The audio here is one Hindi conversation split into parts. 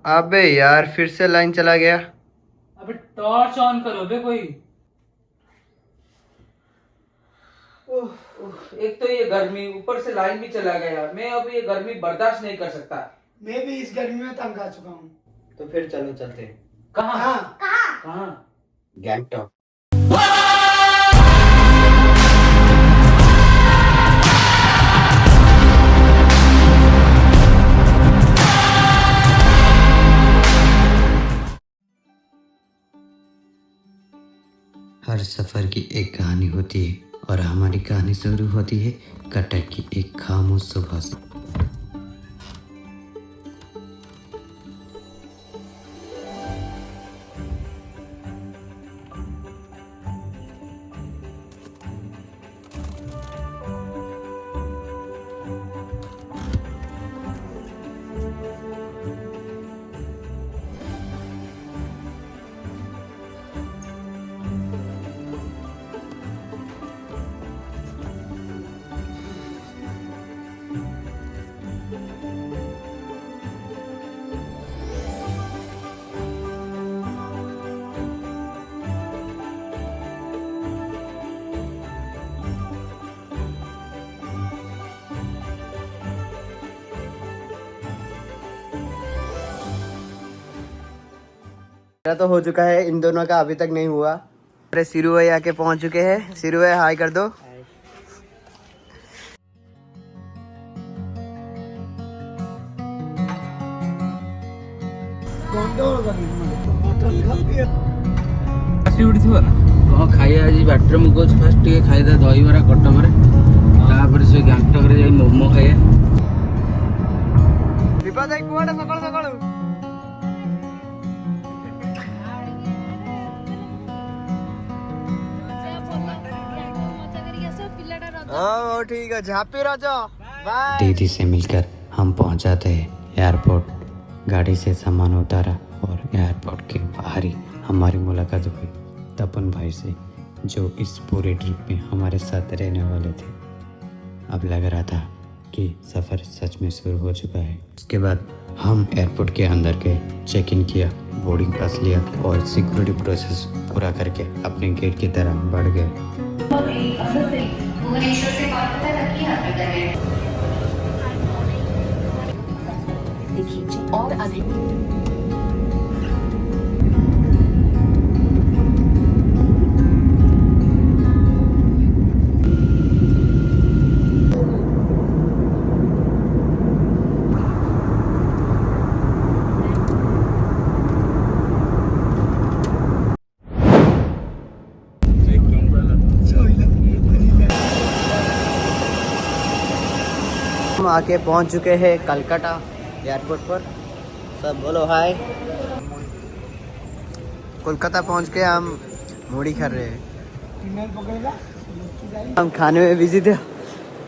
अबे यार फिर से लाइन चला गया। अबे टॉर्च ऑन करो बे कोई। एक तो ये गर्मी, ऊपर से लाइन भी चला गया। मैं अब ये गर्मी बर्दाश्त नहीं कर सकता। मैं भी इस गर्मी में तंग आ चुका हूँ। तो फिर चलो चलते हैं। कहाँ कहाँ? गैंगटॉक। हर सफर की एक कहानी होती है और हमारी कहानी शुरू होती है कटक की एक खामोश सुबह से। मेरा तो हो चुका है, इन दोनों का अभी तक नहीं हुआ। अरे सिरू भाई आके पहुंच चुके हैं। सिरू भाई हाय कर दो। कौन खाइए आज बाटर मुझे कौन फास्ट टे खाइदा दहीबरा कटक तापर से गैंगटक रे मोमो खाइए। विपा भाई कुआडा सकाळ सकाळ हाँ ठीक है। झापी राजा बाय। दीदी से मिलकर हम पहुंच जाते हैं एयरपोर्ट। गाड़ी से सामान उतारा और एयरपोर्ट के बाहर ही हमारी मुलाकात हुई तपन भाई से, जो इस पूरे ट्रिप में हमारे साथ रहने वाले थे। अब लग रहा था कि सफ़र सच में शुरू हो चुका है। उसके बाद हम एयरपोर्ट के अंदर गए, चेक इन किया, बोर्डिंग पास लिया और सिक्योरिटी प्रोसेस पूरा करके अपने गेट की तरफ बढ़ गए। भुवनेश्वर से कॉल पता लगी है देखिए और अधिक हम आके पहुंच चुके हैं कलकत्ता एयरपोर्ट पर। सब बोलो हाय। कोलकाता पहुंच के हम मूढ़ी खा रहे हैं। हम खाने में बिजी थे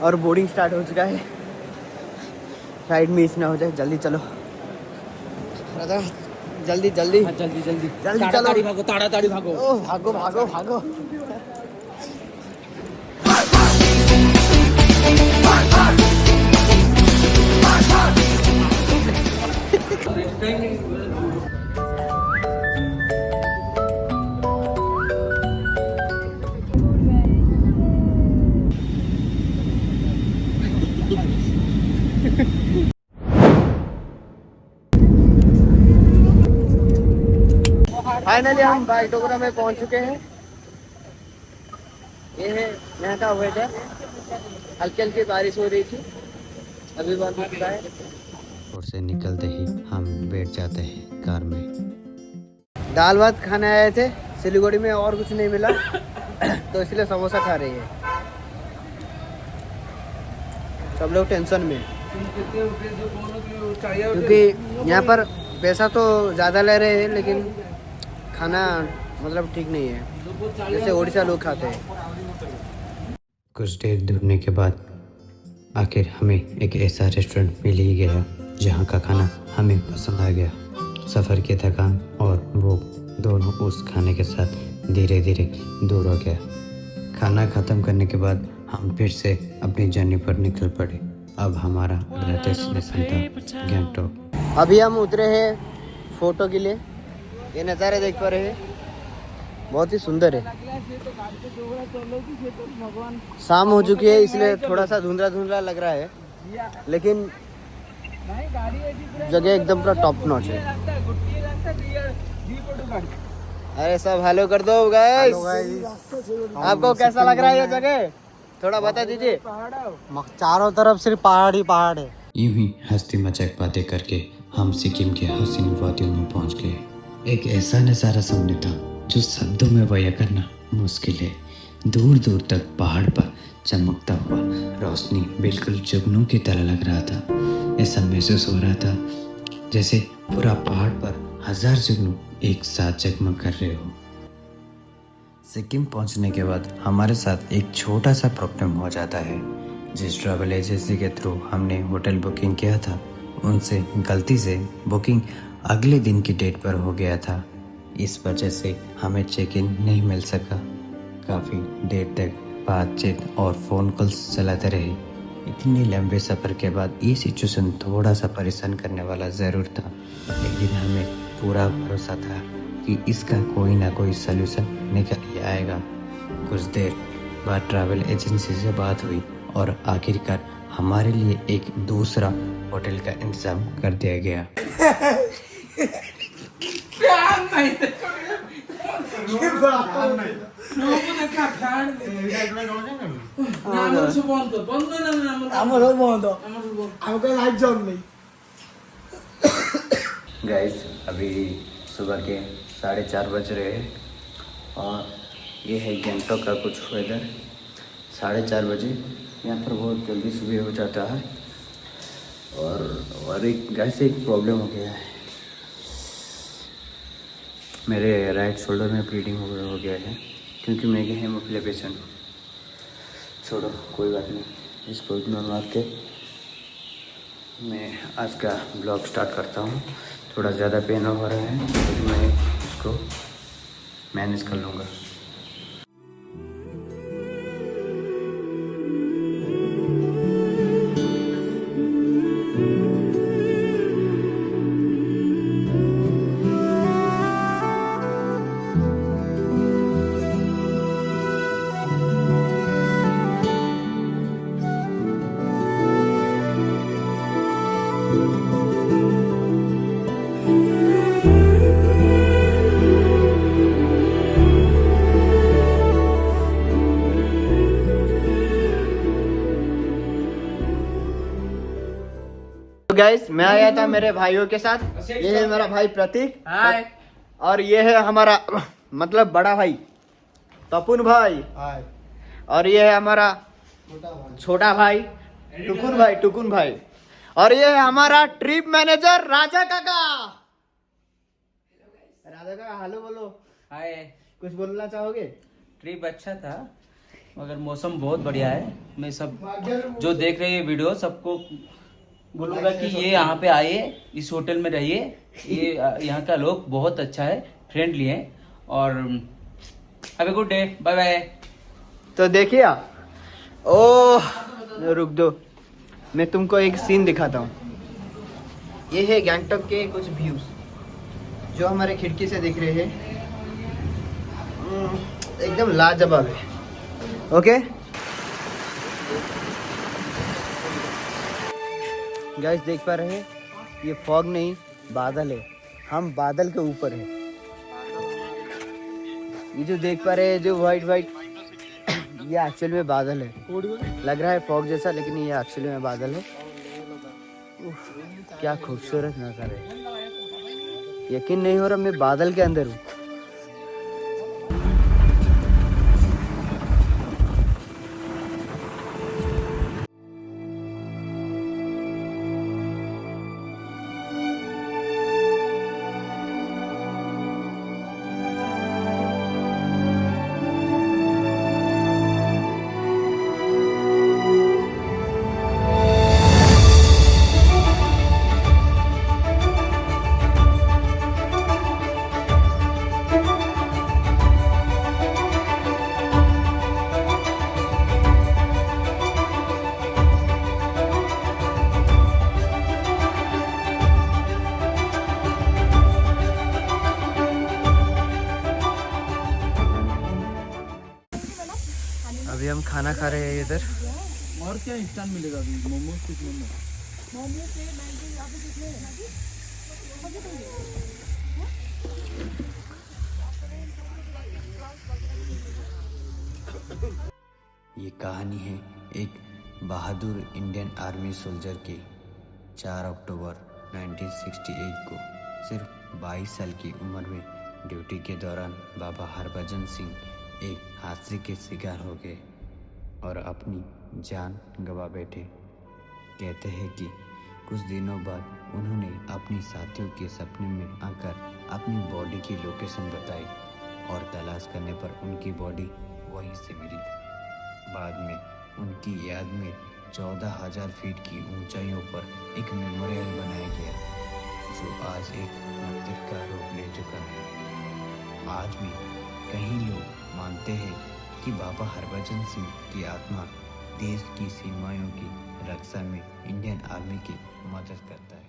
और बोर्डिंग स्टार्ट हो चुका है। फ्लाइट मिस ना हो जाए, जल्दी चलो राजा, जल्दी जल्दी जल्दी जल्दी जल्दी चलो। भागो, ताड़ाताड़ी भागो। ओ भागो भागो भागो। फाइनली हम बागडोगरा में पहुंच चुके हैं। ये है यहाँ का वेदर। हल्की हल्की बारिश हो रही थी, अभी बंद हो चुका है। और से निकलते ही हम बैठ जाते हैं कार में। दाल भात खाने आए थे सिलीगुड़ी में, और कुछ नहीं मिला तो इसलिए समोसा खा रही है। सब लोग टेंशन में, क्योंकि यहाँ पर पैसा तो ज़्यादा ले रहे हैं लेकिन खाना मतलब ठीक नहीं है, जैसे उड़ीसा लोग खाते हैं। कुछ देर ढूंढने के बाद आखिर हमें एक ऐसा रेस्टोरेंट मिल ही गया जहाँ का खाना हमें पसंद आ गया। सफ़र की थकान और भूख दोनों उस खाने के साथ धीरे धीरे दूर हो गया। खाना ख़त्म करने के बाद हम फिर से अपनी जर्नी पर निकल पड़े। अब हमारा अगला डेस्टिनेशन था गैंगटॉक। अभी हम उतरे हैं फोटो के लिए। ये नज़ारे देख पा रहे हैं, बहुत ही सुंदर है। शाम हो चुकी है इसलिए थोड़ा सा धुंधला धुंधला लग रहा है, लेकिन जगह एकदम पूरा टॉप नॉच है। अरे सब हेलो कर दो गाइस। आपको कैसा लग रहा है ये जगह, थोड़ा बता दीजिए। चारों तरफ सिर्फ पहाड़ ही पहाड़ है। यूं ही हंसती मजाक बातें करके हम सिक्किम के हसीन वादियों में पहुंच गए। एक ऐसा नज़ारा सामने था जो शब्दों में बयां करना मुश्किल है। दूर दूर तक पहाड़ पर चमकता हुआ रोशनी बिल्कुल जुगनू की तरह लग रहा था। ऐसा महसूस हो रहा था जैसे पूरा पहाड़ पर 1000 जुगनू एक साथ जगमग कर रहे हो। सिक्किम पहुंचने के बाद हमारे साथ एक छोटा सा प्रॉब्लम हो जाता है। जिस ट्रैवल एजेंसी के थ्रू हमने होटल बुकिंग किया था, उनसे गलती से बुकिंग अगले दिन की डेट पर हो गया था। इस वजह से हमें चेक इन नहीं मिल सका। काफ़ी देर तक बातचीत और फ़ोन कॉल्स चलाते रहे। इतने लंबे सफ़र के बाद ये सिचुएशन थोड़ा सा परेशान करने वाला ज़रूर था, लेकिन हमें पूरा भरोसा था कि इसका कोई ना कोई सलूशन निकल ही आएगा। कुछ देर बाद ट्रैवल एजेंसी से बात हुई और आखिरकार हमारे लिए एक दूसरा होटल का इंतज़ाम कर दिया गया। गाइस अभी सुबह के 4:30 बज रहे हैं और ये है गैंगटॉक का कुछ वेदर। 4:30 बजे यहाँ पर बहुत जल्दी सुबह हो जाता है। और एक गाइस एक प्रॉब्लम हो गया है, मेरे राइट शोल्डर में ब्लीडिंग हो गया है क्योंकि मैं गया हेमोफिलिया। छोड़ो कोई बात नहीं, इसको इग्नोर मार के मैं आज का ब्लॉग स्टार्ट करता हूँ। थोड़ा ज़्यादा पेन हो रहा है तो मैं इसको मैनेज कर लूँगा। गाइस मैं आया था मेरे भाइयों के साथ। ये है मेरा भाई प्रतीक, हाय। और ये है हमारा मतलब बड़ा भाई तपुन भाई, हाय। और ये है हमारा छोटा भाई टुकुन भाई। और ये है हमारा ट्रिप मैनेजर राजा काका। हेलो बोलो। हाय। कुछ बोलना चाहोगे? ट्रिप अच्छा था मगर मौसम बहुत बढ़िया है। मैं सब जो देख रहे हैं वीडियो सबको बोलूँगा कि ये यहाँ पे आइए, इस होटल में रहिए। ये यहाँ का लोग बहुत अच्छा है, फ्रेंडली है। और have a good day, bye bye. तो देखिए ओह रुक दो, मैं तुमको एक सीन दिखाता हूँ। ये है गैंगटॉक के कुछ व्यूज जो हमारे खिड़की से दिख रहे हैं। एकदम लाजवाब है। ओके गाइस देख पा रहे हैं, ये फॉग नहीं बादल है। हम बादल के ऊपर है। ये जो देख पा रहे हैं जो वाइट ये एक्चुअल में बादल है। लग रहा है फॉग जैसा, लेकिन ये एक्चुअली में बादल है। क्या खूबसूरत नज़ारा है, यकीन नहीं हो रहा मैं बादल के अंदर हूँ। हम खाना खा रहे हैं इधर। और क्या इंस्टेंट मिलेगा अभी? मोमोज कुछ मोमोज ये कहानी है एक बहादुर इंडियन आर्मी सोल्जर की। 4 अक्टूबर 1968 को सिर्फ 22 साल की उम्र में ड्यूटी के दौरान बाबा हरभजन सिंह एक हादसे के शिकार हो गए और अपनी जान गंवा बैठे। कहते हैं कि कुछ दिनों बाद उन्होंने अपनी साथियों के सपने में आकर अपनी बॉडी की लोकेशन बताई और तलाश करने पर उनकी बॉडी वहीं से मिली। बाद में उनकी याद में 14,000 फीट की ऊंचाइयों पर एक मेमोरियल बनाया गया जो आज एक मंदिर का रूप ले चुका है। आज भी कई लोग मानते हैं कि बाबा हरभजन सिंह की आत्मा देश की सीमाओं की रक्षा में इंडियन आर्मी की मदद करता है।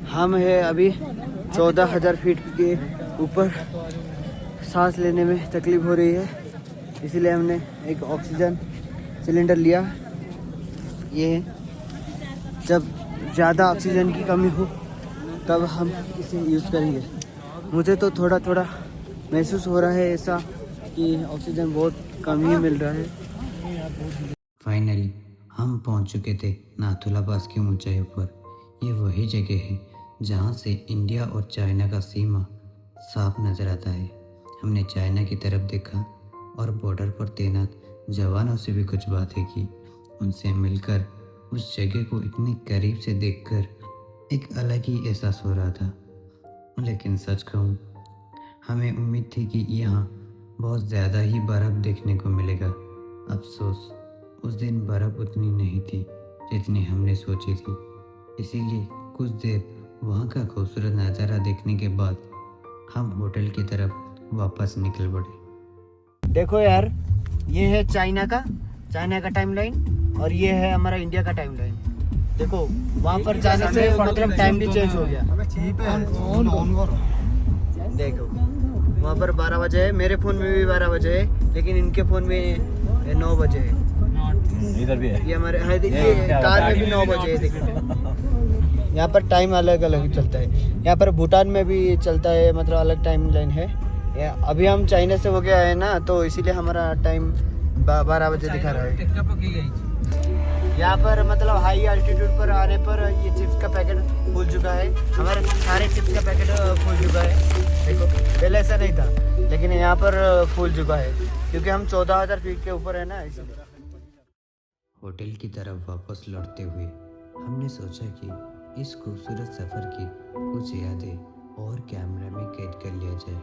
हम हैं अभी 14,000 फीट के ऊपर। सांस लेने में तकलीफ हो रही है, इसीलिए हमने एक ऑक्सीजन सिलेंडर लिया। ये जब ज़्यादा ऑक्सीजन की कमी हो तब हम इसे यूज़ करेंगे। मुझे तो थोड़ा थोड़ा महसूस हो रहा है ऐसा कि ऑक्सीजन बहुत कम ही मिल रहा है। फाइनली हम पहुंच चुके थे नाथुला पास की ऊंचाइयों पर। ये वही जगह है जहां से इंडिया और चाइना का सीमा साफ नजर आता है। हमने चाइना की तरफ देखा और बॉर्डर पर तैनात जवानों से भी कुछ बातें की। उनसे मिलकर उस जगह को इतनी करीब से देखकर एक अलग ही एहसास हो रहा था। लेकिन सच कहूँ, हमें उम्मीद थी कि यहाँ बहुत ज़्यादा ही बर्फ़ देखने को मिलेगा। अफसोस उस दिन बर्फ़ उतनी नहीं थी जितनी हमने सोची थी। इसीलिए कुछ देर वहाँ का खूबसूरत नज़ारा देखने के बाद हम होटल की तरफ वापस निकल पड़े। देखो यार, ये है चाइना का टाइमलाइन और ये है हमारा इंडिया का टाइमलाइन। देखो वहाँ पर जाने से मतलब टाइम भी चेंज हो गया। देखो वहाँ पर 12 बजे है, मेरे फ़ोन में भी 12 बजे है, लेकिन इनके फ़ोन में 9 बजे है। इधर भी है, ये हमारे ये कार में भी 9 बजे है। देखो यहाँ पर टाइम अलग अलग चलता है। यहाँ पर भूटान में भी चलता है, मतलब अलग टाइम लाइन है। अभी हम चाइना से हो गया है ना, तो इसीलिए हमारा टाइम 12 बजे दिखा रहा है। यहाँ पर मतलब हाई एल्टीट्यूड पर आने पर ये चिप्स का पैकेट फूल चुका है। हमारे सारे चिप्स का पैकेट फूल चुका है। देखो पहले ऐसा नहीं था, लेकिन यहाँ पर फूल चुका है क्योंकि हम 14,000 फीट के ऊपर है ना, इसलिए। होटल की तरफ वापस लौटते हुए हमने सोचा कि इस खूबसूरत सफ़र की कुछ यादें और कैमरे में कैद कर लिया जाए।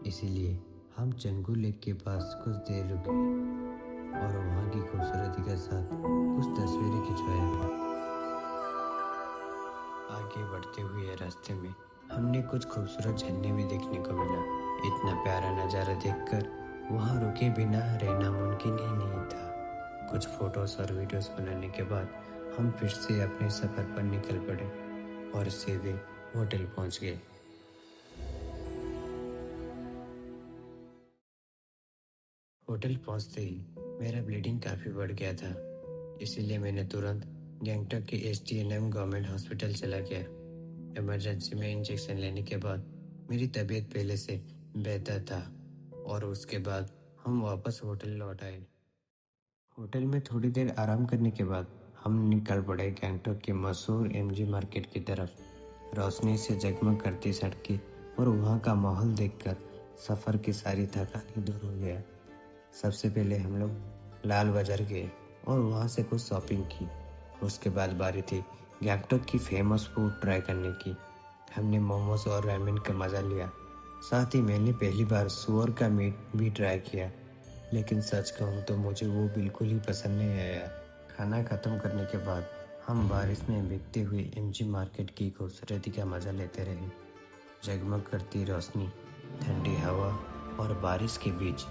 इसीलिए हम चंगू लेक के पास कुछ देर रुके और वहाँ की खूबसूरती के साथ कुछ तस्वीरें खिंचवाई। आगे बढ़ते हुए रास्ते में हमने कुछ खूबसूरत झरने भी देखने को मिला। इतना प्यारा नज़ारा देखकर वहाँ रुके बिना रहना मुमकिन ही नहीं था। कुछ फोटोज और वीडियोस बनाने के बाद हम फिर से अपने सफ़र पर निकल पड़े और सीधे होटल पहुँच गए। होटल पहुँचते ही मेरा ब्लीडिंग काफ़ी बढ़ गया था, इसीलिए मैंने तुरंत गैंगटॉक के STNM गवर्नमेंट हॉस्पिटल चला गया। इमरजेंसी में इंजेक्शन लेने के बाद मेरी तबीयत पहले से बेहतर था और उसके बाद हम वापस होटल लौट आए। होटल में थोड़ी देर आराम करने के बाद हम निकल पड़े गैंगटॉक के मशहूर MG मार्केट की तरफ। रोशनी से जगमग करती सड़कें और वहाँ का माहौल देखकर सफ़र की सारी थकान ही दूर हो गया। सबसे पहले हम लोग लाल बाजार गए और वहाँ से कुछ शॉपिंग की। उसके बाद बारी थी गैंगटॉक की फेमस फूड ट्राई करने की। हमने मोमोज और रामेन का मज़ा लिया। साथ ही मैंने पहली बार सुअर का मीट भी ट्राई किया, लेकिन सच कहूँ तो मुझे वो बिल्कुल ही पसंद नहीं आया। खाना ख़त्म करने के बाद हम बारिश में भीगते हुए MG मार्केट की खूबसूरती का मज़ा लेते रहे। जगमग करती रोशनी, ठंडी हवा और बारिश के बीच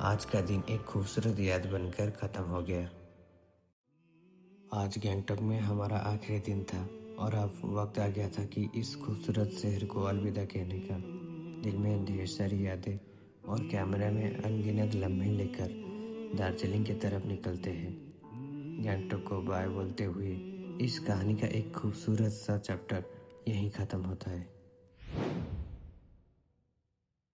आज का दिन एक खूबसूरत याद बनकर ख़त्म हो गया। आज गैंगटॉक में हमारा आखिरी दिन था और अब वक्त आ गया था कि इस खूबसूरत शहर को अलविदा कहने का। दिल में ढेर सारी यादें और कैमरे में अनगिनत लम्हे लेकर दार्जिलिंग की तरफ निकलते हैं। गैंगटॉक को बाय बोलते हुए इस कहानी का एक खूबसूरत सा चैप्टर यहीं ख़त्म होता है।